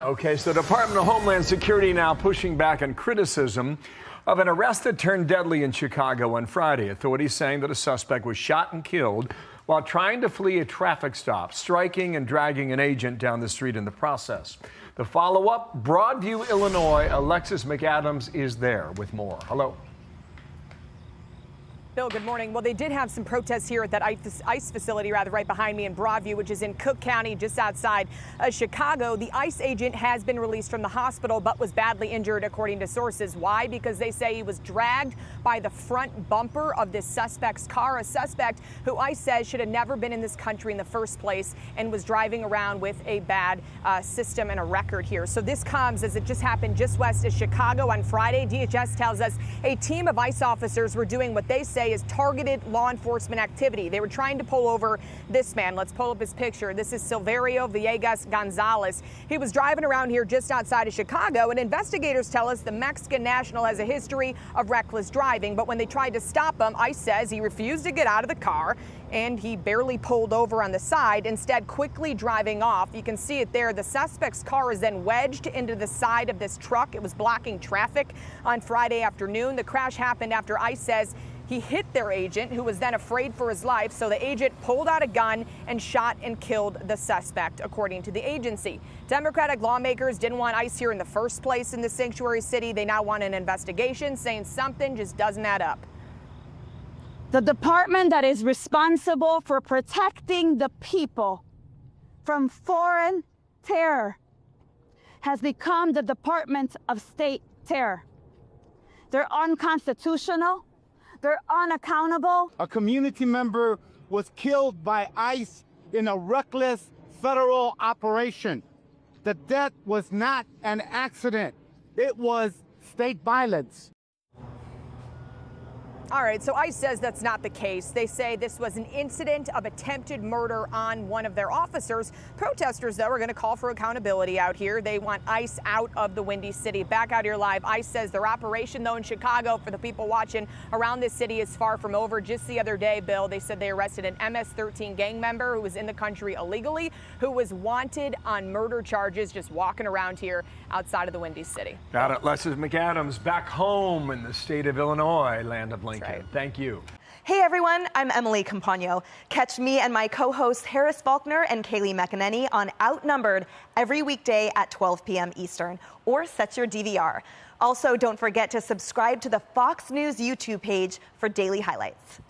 Okay, so the Department of Homeland Security now pushing back on criticism of an arrest that turned deadly in Chicago on Friday. Authorities saying that a suspect was shot and killed while trying to flee a traffic stop, striking and dragging an agent down the street in the process. The follow-up, Broadview, Illinois. Alexis McAdams is there with more. Hello. Bill, good morning. Well, they did have some protests here at that ICE facility, right behind me in Broadview, which is in Cook County, just outside Chicago. The ICE agent has been released from the hospital, but was badly injured, according to sources. Why? Because they say he was dragged by the front bumper of this suspect's car, a suspect who ICE says should have never been in this country in the first place and was driving around with a bad system and a record here. So this comes as it just happened just west of Chicago on Friday. DHS tells us a team of ICE officers were doing what they say is targeted law enforcement activity. They were trying to pull over this man. Let's pull up his picture. This is Silverio Villegas Gonzalez. He was driving around here just outside of Chicago, and investigators tell us the Mexican national has a history of reckless driving. But when they tried to stop him, ICE says he refused to get out of the car, and he barely pulled over on the side, instead quickly driving off. You can see it there. The suspect's car is then wedged into the side of this truck. It was blocking traffic on Friday afternoon. The crash happened after ICE says he hit their agent, who was then afraid for his life. So the agent pulled out a gun and shot and killed the suspect, according to the agency. Democratic lawmakers didn't want ICE here in the first place in the sanctuary city. They now want an investigation, saying something just doesn't add up. The department that is responsible for protecting the people from foreign terror has become the Department of State terror. They're unconstitutional. They're unaccountable. A community member was killed by ICE in a reckless federal operation. The death was not an accident. It was state violence. All right, so ICE says that's not the case. They say this was an incident of attempted murder on one of their officers. Protesters, though, are going to call for accountability out here. They want ICE out of the Windy City. Back out here live, ICE says their operation, though, in Chicago, for the people watching around this city, is far from over. Just the other day, Bill, they said they arrested an MS-13 gang member who was in the country illegally, who was wanted on murder charges, just walking around here outside of the Windy City. Got it. Alexis McAdams back home in the state of Illinois, land of Lincoln. Right. Thank you. Hey everyone, I'm Emily Campagno. Catch me and my co-hosts Harris Faulkner and Kaylee McEnany on Outnumbered every weekday at 12 p.m. Eastern, or set your DVR. Also, don't forget to subscribe to the Fox News YouTube page for daily highlights.